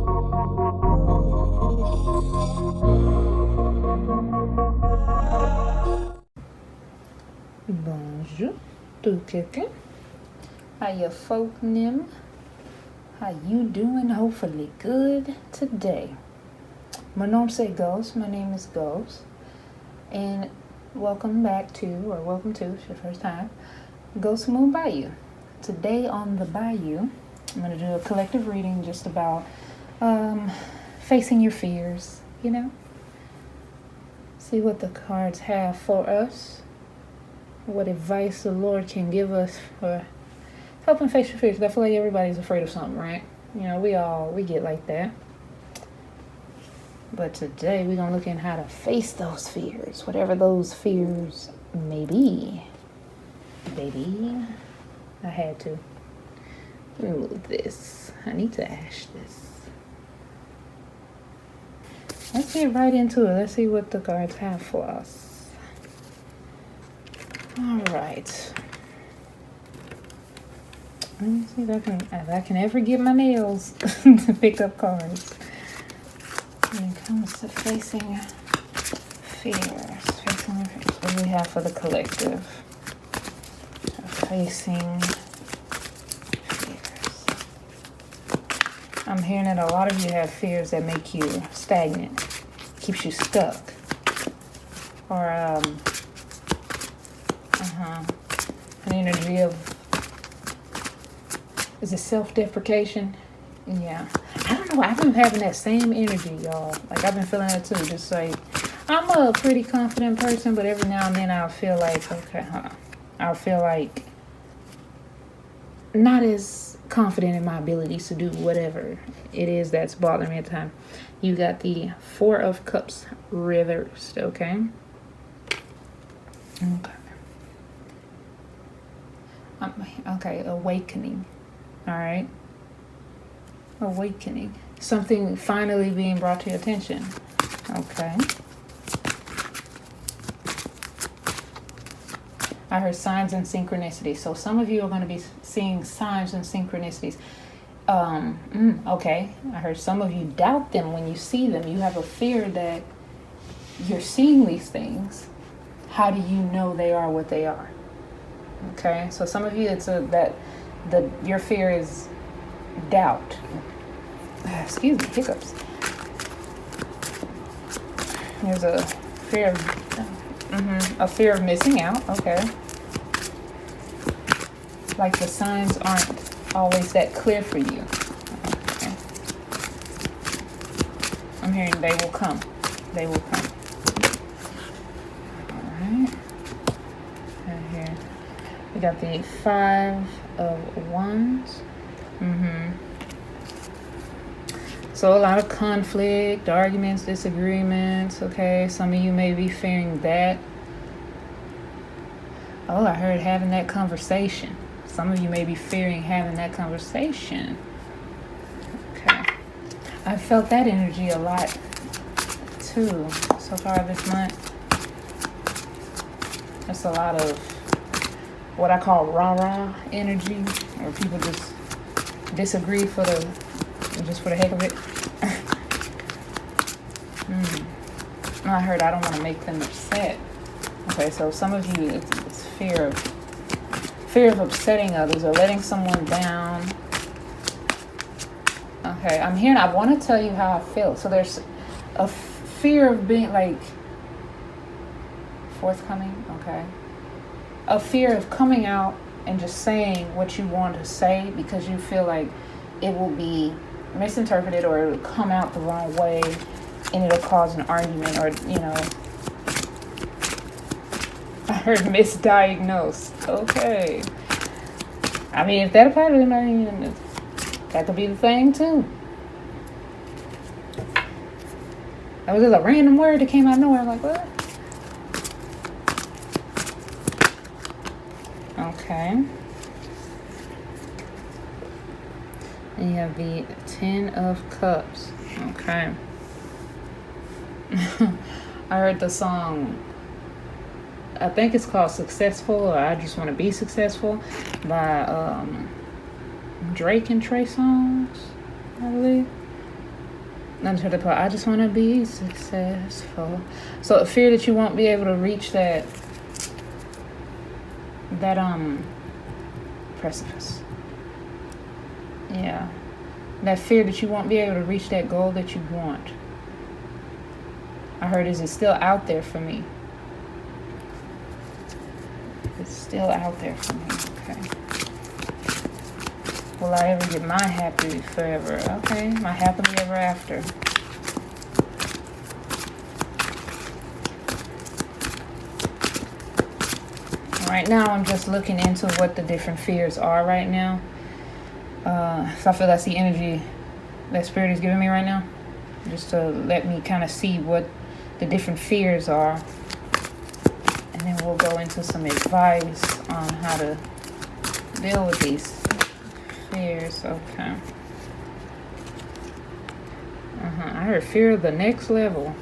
Bonjour, tout quelqu'un. How you folk nim? How you doing? Hopefully good today. My name is Ghost. My name is Ghost. And welcome to, it's your first time, GhostMoonBayou. Today on the Bayou, I'm going to do a collective reading just about facing your fears, See what the cards have for us. What advice the Lord can give us for helping face your fears. I feel like everybody's afraid of something, right? We get like that. But today we're going to look at how to face those fears, whatever those fears may be. Baby, I had to remove this. I need to ash this. Let's get right into it. Let's see what the cards have for us. All right. Let me see if I can ever get my nails to pick up cards. When it comes to facing fears. What do we have for the collective? Facing fears. I'm hearing that a lot of you have fears that make you stagnant, keeps you stuck, or an energy of, is it self-deprecation? Yeah. I don't know. I've been having that same energy, y'all. Like, I've been feeling that too. Just like, I'm a pretty confident person, but every now and then I'll feel like, I'll feel like not as confident in my abilities to do whatever it is that's bothering me at the time. You got the Four of Cups reversed, okay? Okay, awakening. All right. Awakening. Something finally being brought to your attention. Okay. I heard signs and synchronicities. So some of you are going to be seeing signs and synchronicities. Okay. I heard some of you doubt them when you see them. You have a fear that you're seeing these things. How do you know they are what they are? Okay. So some of you, your fear is doubt. Excuse me, hiccups. There's a fear of missing out. Okay. Like the signs aren't always that clear for you. Okay. I'm hearing they will come. They will come. All right. And here we got the Five of Wands. So a lot of conflict, arguments, disagreements, okay? Some of you may be fearing that. Oh, I heard having that conversation. Some of you may be fearing having that conversation. Okay. I felt that energy a lot too so far this month. It's a lot of what I call rah-rah energy, where people just disagree for the heck of it. I heard I don't want to make them upset. Okay, so some of you, it's fear of upsetting others or letting someone down. Okay, I'm hearing, I want to tell you how I feel. So there's a fear of being like forthcoming, okay? A fear of coming out and just saying what you want to say because you feel like it will be misinterpreted or it'll come out the wrong way and it'll cause an argument or, I heard misdiagnosed. Okay. I mean, if that applies to anybody, that could be the thing too. That was just a random word that came out of nowhere. I'm like, what? Okay. And you have the Ten of Cups. Okay. I heard the song, I think it's called Successful, or I Just Want to Be Successful, by Drake and Trey Songz, I believe. Under the part, I just want to be successful. So a fear that you won't be able to reach that precipice. Yeah. That fear that you won't be able to reach that goal that you want. I heard, is it still out there for me? It's still out there for me. Okay. Will I ever get my happy forever? Okay, my happily ever after. Right now, I'm just looking into what the different fears are right now. So I feel that's the energy that Spirit is giving me right now. Just to let me kind of see what the different fears are. And then we'll go into some advice on how to deal with these fears. Okay. I heard fear of the next level.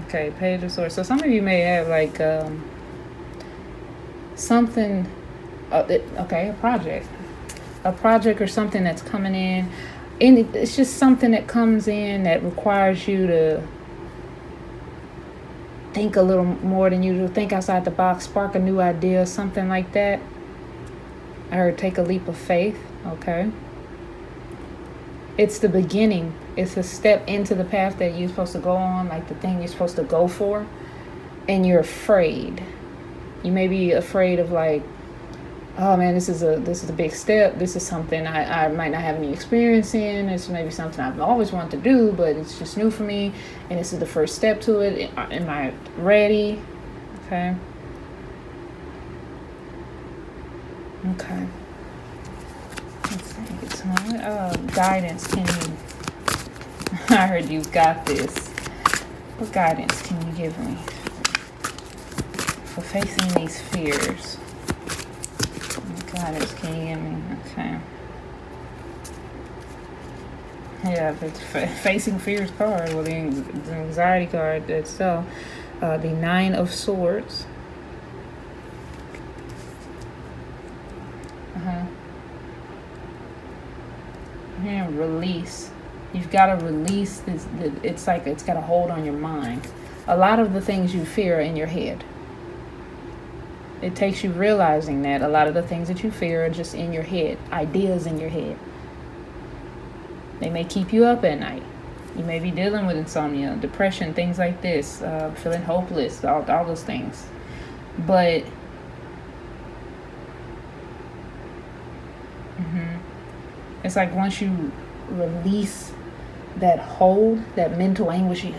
Okay, Page of Swords. So some of you may have like something, okay, a project or something that's coming in. And it's just something that comes in that requires you to think a little more than usual, think outside the box, spark a new idea, something like that. I heard take a leap of faith. Okay. It's the beginning. It's a step into the path that you're supposed to go on, like the thing you're supposed to go for, and you're afraid. You may be afraid of like, oh man, this is a big step. This is something I might not have any experience in. It's maybe something I've always wanted to do, but it's just new for me, and this is the first step to it. Am I ready? Okay. Okay. Let's see. Get some guidance. Can you? I heard you got this. What guidance can you give me for facing these fears? What guidance can you give me? Okay. Yeah, if it's facing fears card, well, the anxiety card itself, the 9 of Swords. And release. You've got to release this. It's like it's got a hold on your mind. A lot of the things you fear are in your head. It takes you realizing that a lot of the things that you fear are just in your head, ideas in your head. They may keep you up at night. You may be dealing with insomnia, depression, things like this, feeling hopeless, all those things. But it's like once you release that hold, that mental anguish that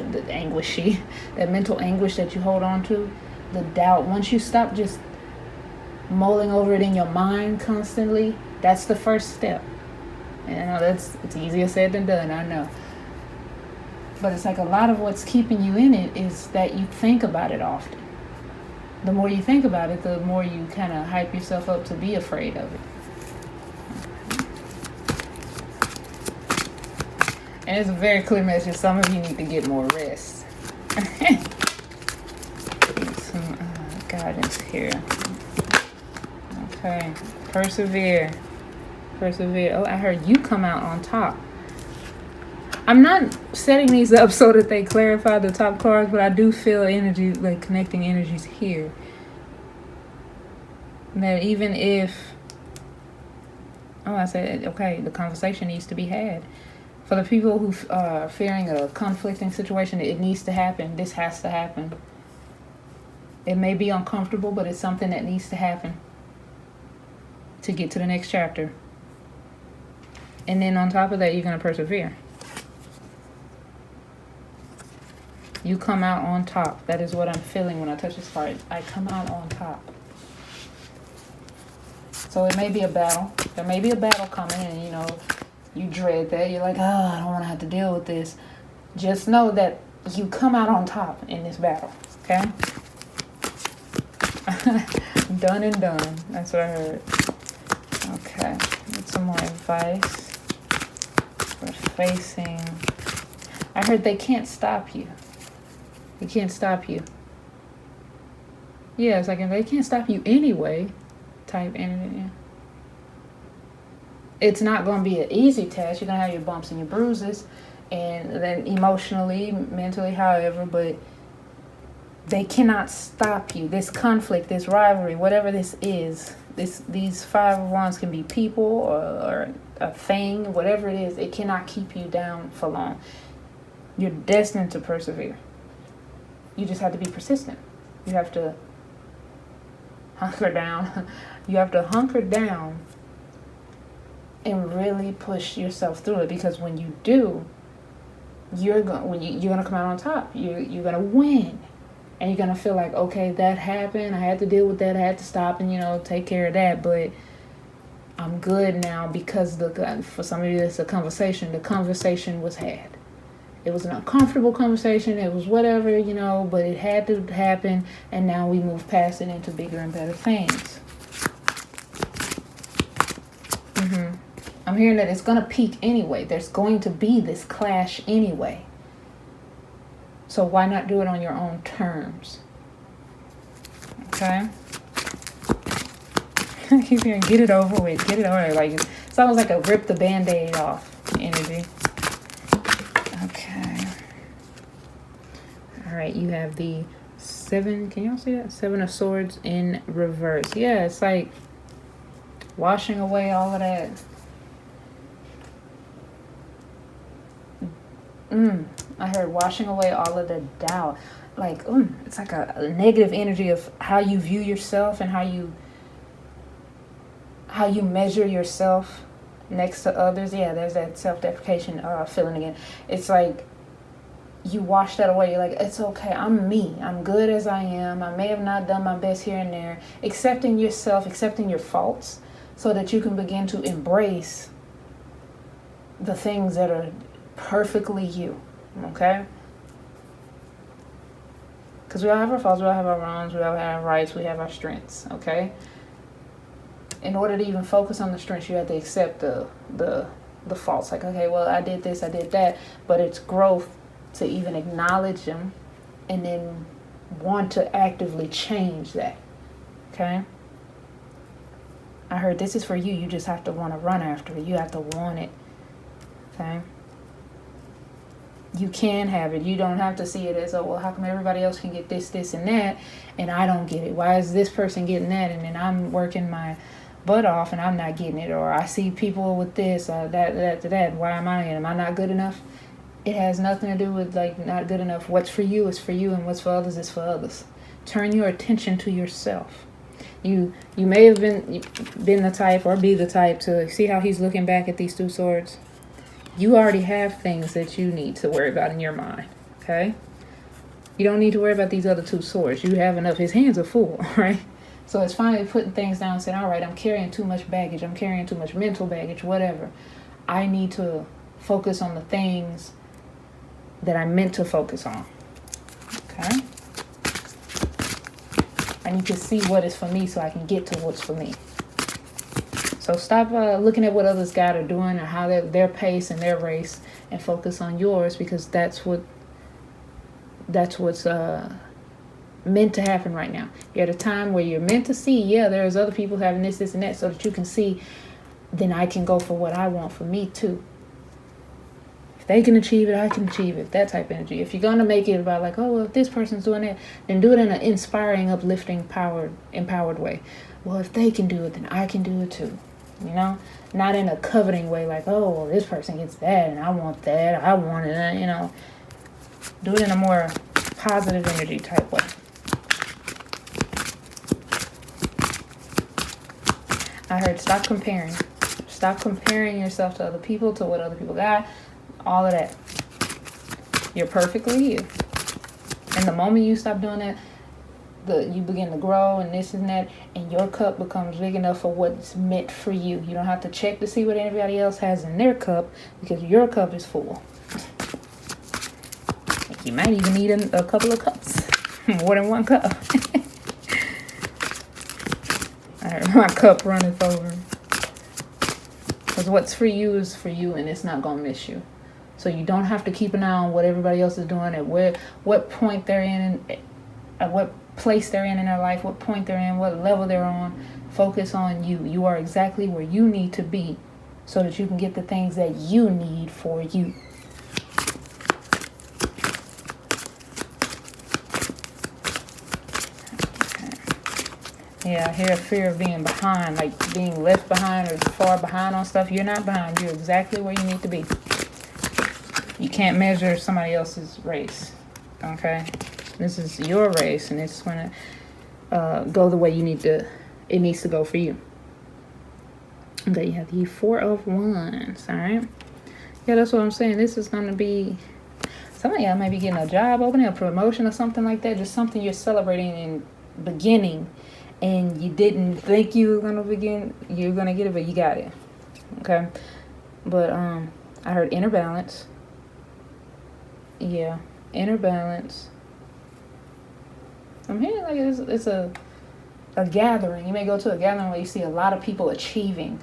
you hold on to, the doubt, once you stop just mulling over it in your mind constantly, that's the first step. And I know it's easier said than done, I know. But it's like a lot of what's keeping you in it is that you think about it often. The more you think about it, the more you kind of hype yourself up to be afraid of it. And it's a very clear message. Some of you need to get more rest. Some guidance here. Okay. Persevere. Oh, I heard you come out on top. I'm not setting these up so that they clarify the top cards, but I do feel energy, like connecting energies here. That even if, I said, okay, the conversation needs to be had. For the people who are fearing a conflicting situation, it needs to happen. This has to happen. It may be uncomfortable, but it's something that needs to happen to get to the next chapter. And then on top of that, you're going to persevere. You come out on top. That is what I'm feeling when I touch this card. I come out on top. So it may be a battle. There may be a battle coming, and you dread that. You're like, I don't want to have to deal with this. Just know that you come out on top in this battle, okay? Done and done. That's what I heard. Okay. Get some more advice for facing. I heard they can't stop you. They can't stop you. Yeah, it's like they can't stop you anyway. Type energy. Yeah. It's not going to be an easy task. You're going to have your bumps and your bruises. and then emotionally, mentally, however, but they cannot stop you. This conflict, this rivalry, whatever this is, these 5 of Wands can be people or a thing, whatever it is, it cannot keep you down for long. You're destined to persevere. You just have to be persistent. You have to hunker down. You have to hunker down and really push yourself through it, because when you do, you're gonna come out on top. You're gonna win, and you're gonna feel like, okay, that happened. I had to deal with that. I had to stop and take care of that. But I'm good now, because for some of you, it's a conversation. The conversation was had. It was an uncomfortable conversation. It was whatever, but it had to happen, and now we move past it into bigger and better things. I'm hearing that it's going to peak anyway. There's going to be this clash anyway. So why not do it on your own terms? Okay? I keep hearing, get it over with. Get it over with. Like, it's almost like a rip the Band-Aid off energy. Okay. All right, you have the 7. Can y'all see that? 7 of Swords in reverse. Yeah, it's like washing away all of that. I heard washing away all of the doubt. Like, it's like a negative energy of how you view yourself and how you measure yourself next to others. Yeah, there's that self-deprecation feeling again. It's like you wash that away. You're like, it's okay. I'm me. I'm good as I am. I may have not done my best here and there. Accepting yourself, accepting your faults, so that you can begin to embrace the things that are perfectly you. Okay? Because we all have our faults, we all have our wrongs, we all have our rights, we have our strengths. Okay? In order to even focus on the strengths, you have to accept the faults. Like, okay, well, I did this, I did that, but it's growth to even acknowledge them and then want to actively change that. Okay? I heard this is for you. You just have to want to run after it. You have to want it. Okay? You can have it. You don't have to see it as, oh, well, how come everybody else can get this, this, and that, and I don't get it? Why is this person getting that, and then I'm working my butt off and I'm not getting it? Or I see people with this, that. Why am I getting it? Am I not good enough? It has nothing to do with, like, not good enough. What's for you is for you, and what's for others is for others. Turn your attention to yourself. You may have been the type, or be the type, to see how he's looking back at these 2 swords. You already have things that you need to worry about in your mind, okay? You don't need to worry about these other 2 swords. You have enough. His hands are full, right? So it's finally putting things down and saying, all right, I'm carrying too much baggage. I'm carrying too much mental baggage, whatever. I need to focus on the things that I'm meant to focus on, okay? I need to see what is for me so I can get to what's for me. So stop looking at what others got or doing, or how their pace and their race, and focus on yours, because that's what's meant to happen right now. You're at a time where you're meant to see, yeah, there's other people having this, and that, so that you can see, then I can go for what I want for me too. If they can achieve it, I can achieve it. That type of energy. If you're going to make it about like, oh, well, if this person's doing it, then do it in an inspiring, uplifting, empowered way. Well, if they can do it, then I can do it too. Not in a coveting way, like, oh, well, this person gets that, and I want that, I want it, Do it in a more positive energy type way. I heard stop comparing. Stop comparing yourself to other people, to what other people got, all of that. You're perfectly you. And the moment you stop doing that, you begin to grow and this and that, and your cup becomes big enough for what's meant for you. You don't have to check to see what anybody else has in their cup, because your cup is full. Like, you might even need a couple of cups, more than 1 cup. I heard my cup runneth over. Because what's for you is for you, and it's not going to miss you. So you don't have to keep an eye on what everybody else is doing, at what point they're in, at what place they're in their life, what point they're in, what level they're on. Focus on you. You are exactly where you need to be, so that you can get the things that you need for you. Yeah, I hear a fear of being behind, like being left behind or far behind on stuff. You're not behind. You're exactly where you need to be. You can't measure somebody else's race, okay? This is your race, and it's going to go the way it needs to go for you. Okay, you have the 4 of Wands, all right? Yeah, that's what I'm saying. This is going to be, some of y'all might be getting a job opening, a promotion or something like that. Just something you're celebrating in beginning. And you didn't think you were gonna you're gonna get it, but you got it. Okay. But I heard inner balance. Yeah, inner balance. I'm hearing like it's a gathering. You may go to a gathering where you see a lot of people achieving.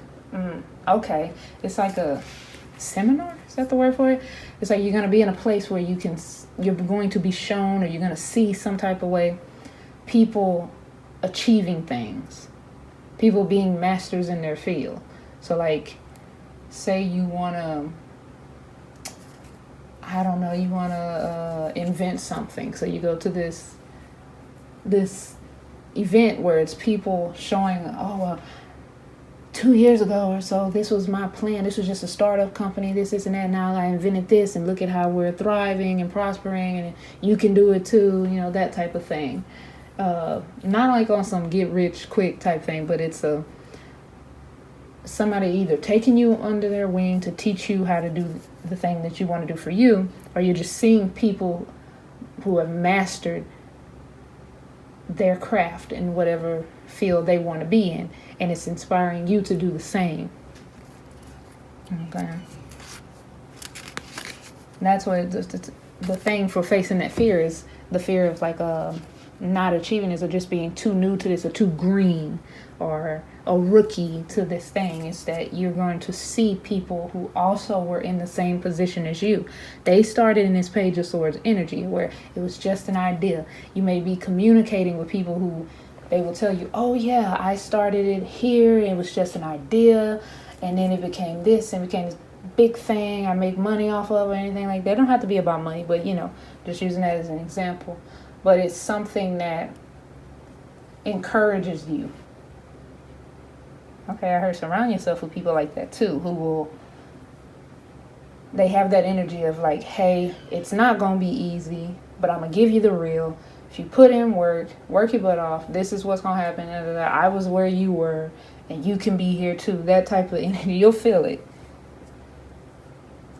Okay. It's like a seminar. Is that the word for it? It's like you're gonna be in a place where you're going to be shown, or you're gonna see some type of way people achieving things, people being masters in their field. So like, say you want to, I don't know, you want to invent something. So you go to this event where it's people showing, 2 years ago or so, this was my plan. This was just a startup company, this and that. Now I invented this, and look at how we're thriving and prospering, and you can do it too, that type of thing. Not like on some get rich quick type thing, but it's somebody either taking you under their wing to teach you how to do the thing that you want to do for you, or you're just seeing people who have mastered their craft in whatever field they want to be in, and it's inspiring you to do the same. Okay. That's what the thing for facing that fear is, the fear of like not achieving this, or just being too new to this, or too green, or a rookie to this thing. Is that you're going to see people who also were in the same position as you. They started in this Page of Swords energy where it was just an idea. You may be communicating with people who they will tell you, oh yeah, I started it here, it was just an idea, and then it became this and became this big thing I make money off of, or anything like that. It don't have to be about money, but just using that as an example. But it's something that encourages you. Okay, I heard surround yourself with people like that too, they have that energy of like, hey, it's not going to be easy, but I'm going to give you the real. If you put in work your butt off, this is what's going to happen. I was where you were, and you can be here too. That type of energy, you'll feel it.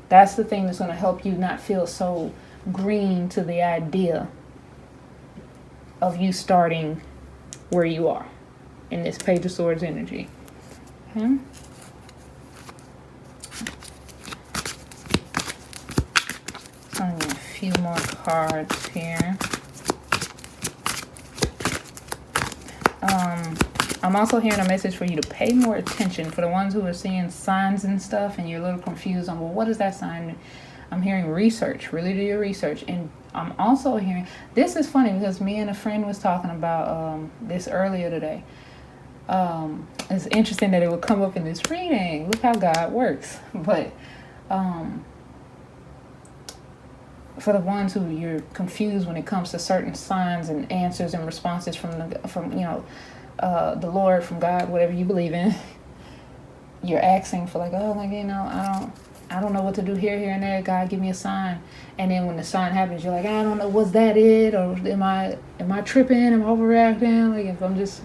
That's the thing that's going to help you not feel so green to the idea of you starting where you are in this Page of Swords energy. Okay. So I'm going a few more cards here. I'm also hearing a message for you to pay more attention. For the ones who are seeing signs and stuff and you're a little confused on, well, what is that sign? I'm hearing research. Really do your research. And I'm also hearing, this is funny because me and a friend was talking about this earlier today. It's interesting that it would come up in this reading. Look how God works. But for the ones who you're confused when it comes to certain signs and answers and responses from the Lord, from God, whatever you believe in, you're asking for like, I don't know what to do here and there. God, give me a sign. And then when the sign happens, you're like, I don't know, was that it? Or am I tripping? Am I overreacting? Like, if I'm just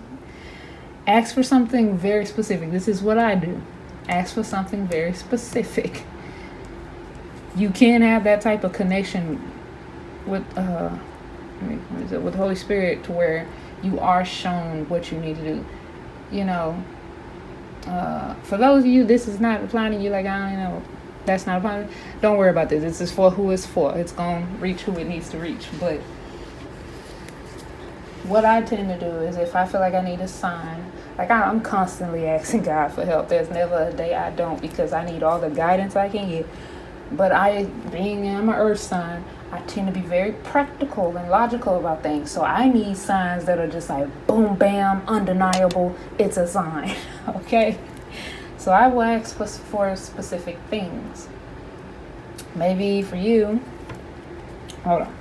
ask for something very specific. This is what I do. Ask for something very specific. You can have that type of connection with with the Holy Spirit to where you are shown what you need to do. For those of you, this is not applying to you. Like, that's not applying. Don't worry about this. This is for who it's for. It's going to reach who it needs to reach. But what I tend to do is, if I feel like I need a sign, like I'm constantly asking God for help. There's never a day I don't, because I need all the guidance I can get. But being I'm an earth sign, I tend to be very practical and logical about things. So I need signs that are just like boom, bam, undeniable. It's a sign. Okay? So I will ask for specific things. Maybe for you, hold on.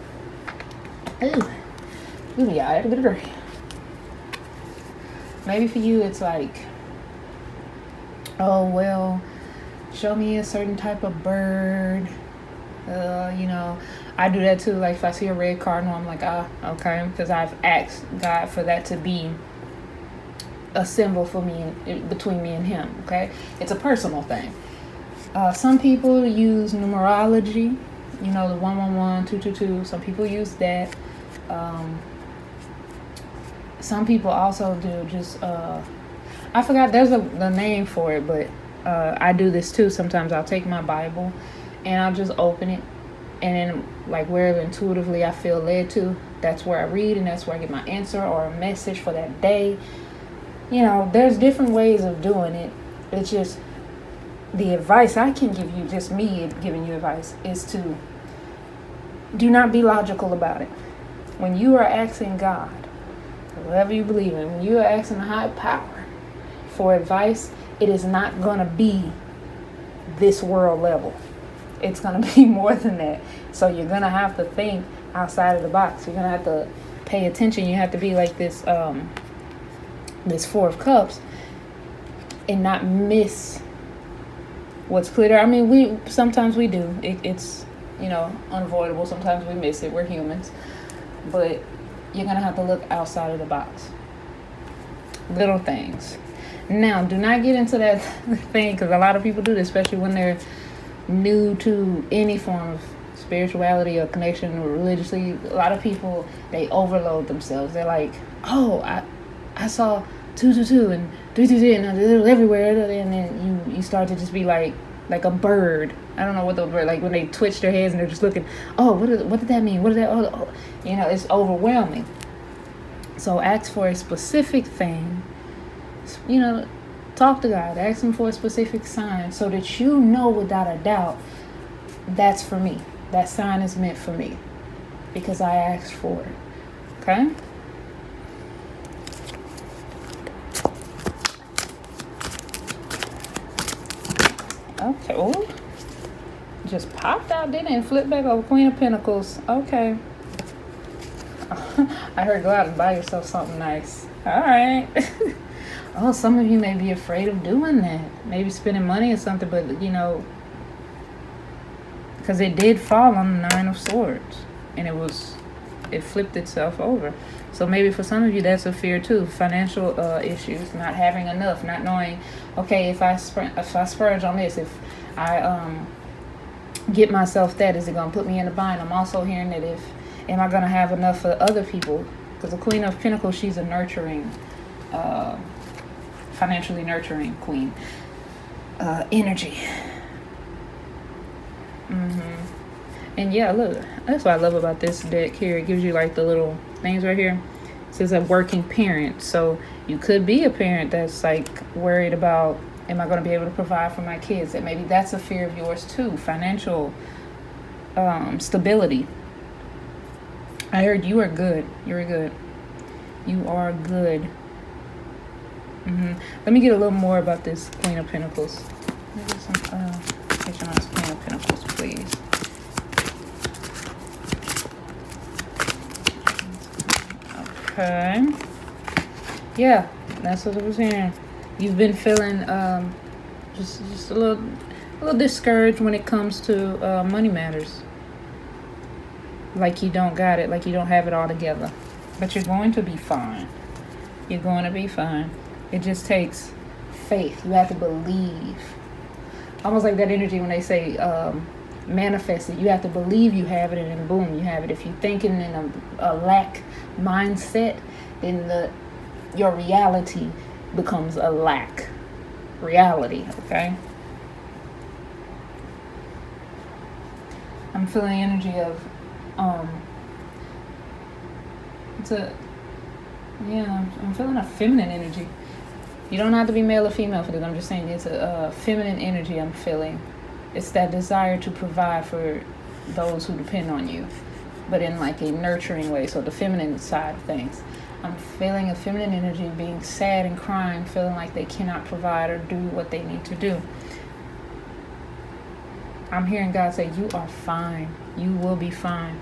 Ooh, yeah, I had a good day. Maybe for you, it's like, oh, well, show me a certain type of bird. I do that too. Like if I see a red cardinal, I'm like, okay, because I've asked God for that to be a symbol for me, between me and him. Okay, it's a personal thing. Some people use numerology, the 111, 222. Some people use that. Some people also do just I forgot, there's the name for it, but I do this too. Sometimes I'll take my Bible and I'll just open it, and then like wherever intuitively I feel led to, that's where I read, and that's where I get my answer or a message for that day. There's different ways of doing it. It's just the advice I can give you, just me giving you advice, is to do not be logical about it. When you are asking God, whatever you believe in, when you are asking a high power for advice, it is not going to be this world level. It's going to be more than that. So you're going to have to think outside of the box. You're going to have to pay attention. You have to be like this Four of Cups and not miss what's clear. I mean, sometimes we do. It's unavoidable. Sometimes we miss it. We're humans. But you're going to have to look outside of the box. Little things. Now, do not get into that thing, because a lot of people do this, especially when they're new to any form of spirituality or connection or religiously. A lot of people, they overload themselves. They're like, oh, I saw 222 and 333 and they're everywhere, and then you start to just be like a bird. I don't know what the word, like when they twitch their heads and they're just looking, oh, what did that mean? What did that, oh. It's overwhelming. So ask for a specific thing. Talk to God. Ask him for a specific sign so that you know without a doubt, that's for me. That sign is meant for me because I asked for it. Okay? Okay. Oh, just popped out, didn't it? And flipped back over. Queen of Pentacles. Okay. I heard go out and buy yourself something nice. All right. Oh, some of you may be afraid of doing that. Maybe spending money or something, but because it did fall on the Nine of Swords, and it flipped itself over. So maybe for some of you that's a fear too. Financial issues, not having enough, not knowing, okay, if I splurge on this, if I get myself that, is it gonna put me in a bind? I'm also hearing that am I gonna have enough for other people? Because the Queen of Pentacles, she's a nurturing, financially nurturing queen energy. And yeah, look, that's what I love about this deck here. It gives you like the little things right here. It says a working parent. So you could be a parent that's like worried about, am I going to be able to provide for my kids? That maybe that's a fear of yours too. Financial stability. I heard you are good. You're good. You are good. Let me get a little more about this Queen of Pentacles. Maybe some HMS Queen of Pentacles, please. Okay. Yeah, that's what I was hearing. You've been feeling just a little discouraged when it comes to money matters. Like you don't got it, like you don't have it all together. But you're going to be fine. You're going to be fine. It just takes faith. You have to believe. Almost like that energy when they say manifest it. You have to believe you have it, and then boom, you have it. If you're thinking in a lack mindset, then your reality becomes a lack reality. Okay. I'm feeling energy of I'm feeling a feminine energy. You don't have to be male or female for this. I'm just saying it's a feminine energy I'm feeling. It's that desire to provide for those who depend on you, but in like a nurturing way. So the feminine side of things. I'm feeling a feminine energy being sad and crying, feeling like they cannot provide or do what they need to do. I'm hearing God say, you are fine. You will be fine.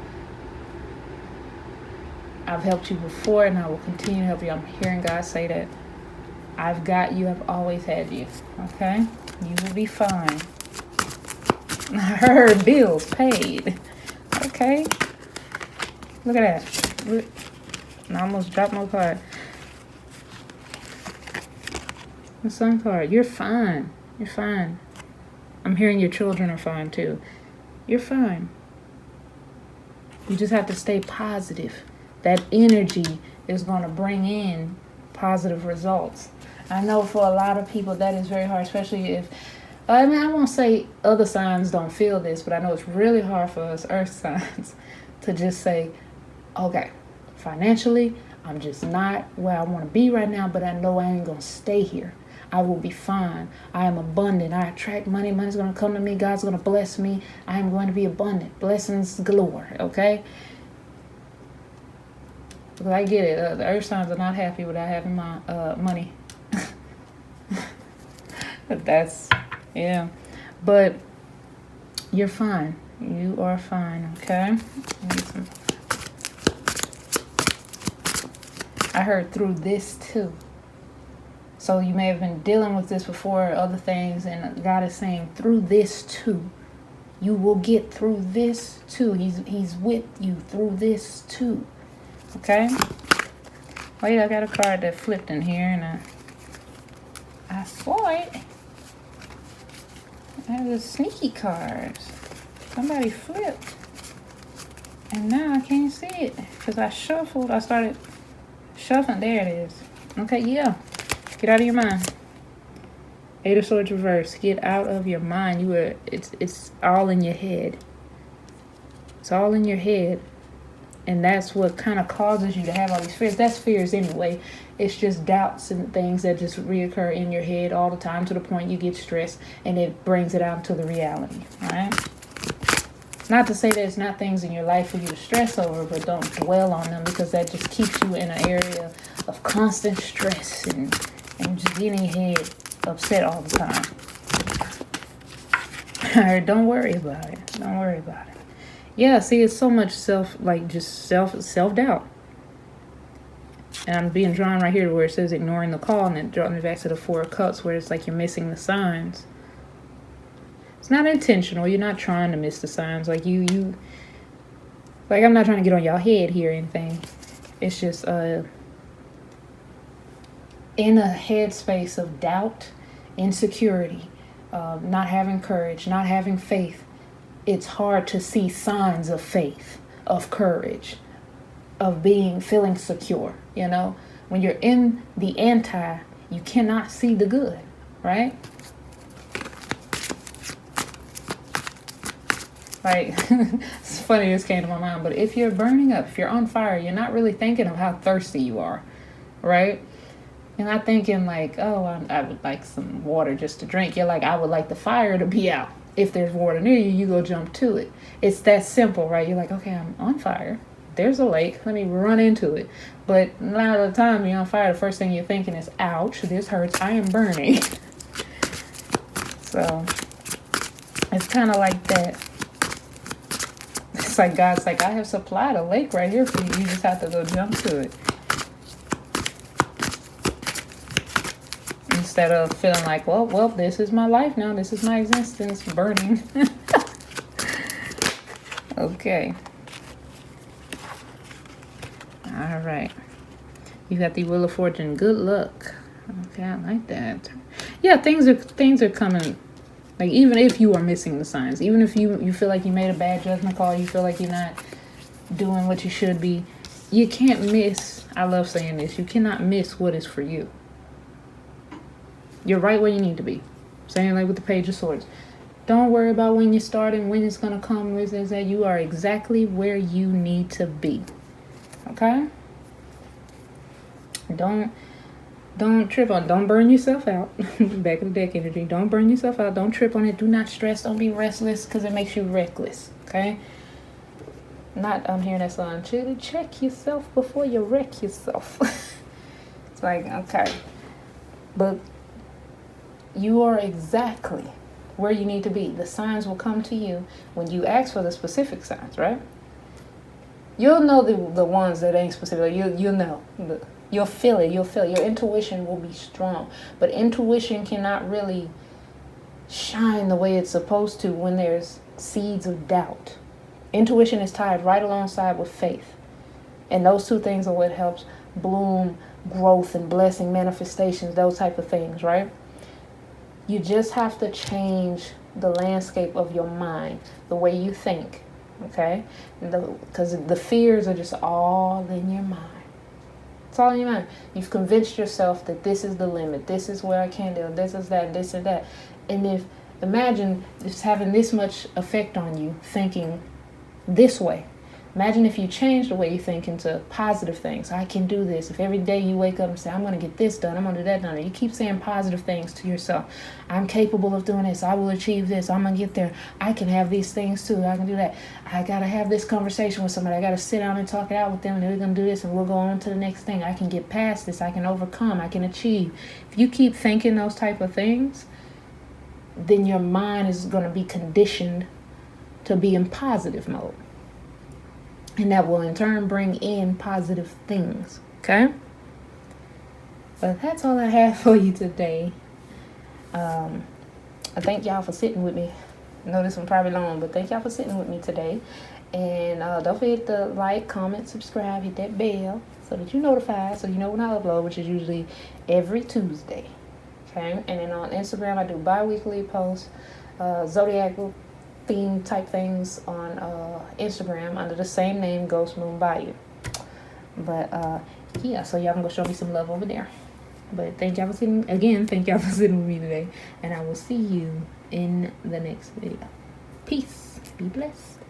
I've helped you before and I will continue to help you. I'm hearing God say that. I've got you. I've always had you. Okay? You will be fine. Her bills paid. Okay? Look at that. Look. I almost dropped my card. The sun card. You're fine. You're fine. I'm hearing your children are fine too. You're fine. You just have to stay positive. That energy is going to bring in positive results. I know for a lot of people that is very hard, especially if, I won't say other signs don't feel this, but I know it's really hard for us earth signs to just say, okay, financially, I'm just not where I want to be right now, but I know I ain't going to stay here. I will be fine. I am abundant. I attract money. Money's going to come to me. God's going to bless me. I am going to be abundant. Blessings galore. Okay? Because I get it. The earth signs are not happy without having my money. That's, yeah. But you're fine. You are fine. Okay? I heard through this too. So you may have been dealing with this before, other things, and God is saying through this too. You will get through this too. He's with you through this too. Okay? Wait, I got a card that flipped in here, and I saw it. That was sneaky cards. Somebody flipped. And now I can't see it because I shuffled. I started shuffling. There it is. Okay, yeah. Get out of your mind. Eight of Swords reverse. Get out of your mind. It's all in your head. It's all in your head. And that's what kind of causes you to have all these fears. That's fears anyway. It's just doubts and things that just reoccur in your head all the time to the point you get stressed and it brings it out to the reality. Alright? Not to say there's not things in your life for you to stress over, but don't dwell on them because that just keeps you in an area of constant stress and just getting your head upset all the time. Alright, don't worry about it. Don't worry about it. Yeah, see, it's so much self-doubt. And I'm being drawn right here to where it says ignoring the call, and then drawing me back to the Four of Cups where it's like you're missing the signs. It's not intentional. You're not trying to miss the signs. Like you like I'm not trying to get on y'all head here or anything. It's just in a headspace of doubt, insecurity, not having courage, not having faith. It's hard to see signs of faith, of courage, of feeling secure. You know, when you're in the anti, you cannot see the good, right? Like, it's funny this came to my mind, but if you're burning up, if you're on fire, you're not really thinking of how thirsty you are, right? You're not thinking like, oh, I would like some water just to drink. You're like, I would like the fire to be out. If there's water near you, you go jump to it. It's that simple, right? You're like, okay, I'm on fire. There's a lake. Let me run into it. But a lot of the time you're on fire, the first thing you're thinking is, ouch, this hurts. I am burning. So it's kind of like that. It's like God's like, I have supplied a lake right here for you. You just have to go jump to it. Instead of feeling like, well, this is my life now. This is my existence burning. Okay. All right. You got the Wheel of Fortune. Good luck. Okay, I like that. Yeah, things are coming. Like, even if you are missing the signs, even if you feel like you made a bad judgment call, you feel like you're not doing what you should be, you can't miss. I love saying this. You cannot miss what is for you. You're right where you need to be. Saying like with the Page of Swords. Don't worry about when you're starting, when it's going to come. Is that you are exactly where you need to be. Okay? Don't trip on. Don't burn yourself out. Back of the deck energy. Don't burn yourself out. Don't trip on it. Do not stress. Don't be restless because it makes you reckless. Okay? I'm hearing that song. Check yourself before you wreck yourself. It's like, okay. But you are exactly where you need to be. The signs will come to you when you ask for the specific signs, right? You'll know the ones that ain't specific. You'll know. You'll feel it. You'll feel it. Your intuition will be strong. But intuition cannot really shine the way it's supposed to when there's seeds of doubt. Intuition is tied right alongside with faith. And those two things are what helps bloom, growth, and blessing, manifestations, those type of things, right? You just have to change the landscape of your mind, the way you think, okay? Because the fears are just all in your mind. It's all in your mind. You've convinced yourself that this is the limit. This is where I can't do. This is that. This is that. And imagine it's having this much effect on you, thinking this way. Imagine if you change the way you think into positive things. I can do this. If every day you wake up and say, I'm going to get this done, I'm going to do that done. You keep saying positive things to yourself. I'm capable of doing this. I will achieve this. I'm going to get there. I can have these things too. I can do that. I got to have this conversation with somebody. I got to sit down and talk it out with them. And we're going to do this and we'll go on to the next thing. I can get past this. I can overcome. I can achieve. If you keep thinking those type of things, then your mind is going to be conditioned to be in positive mode. And that will in turn bring in positive things. Okay? But that's all I have for you today. I thank y'all for sitting with me. I know this one probably long, but thank y'all for sitting with me today. And don't forget to like, comment, subscribe, hit that bell so that you're notified, so you know when I upload, which is usually every Tuesday. Okay? And then on Instagram, I do bi-weekly posts, zodiac theme type things on Instagram under the same name, GhostMoonBayou. But yeah, so y'all can go show me some love over there. But thank y'all for sitting with me today, and I will see you in the next video. Peace. Be blessed.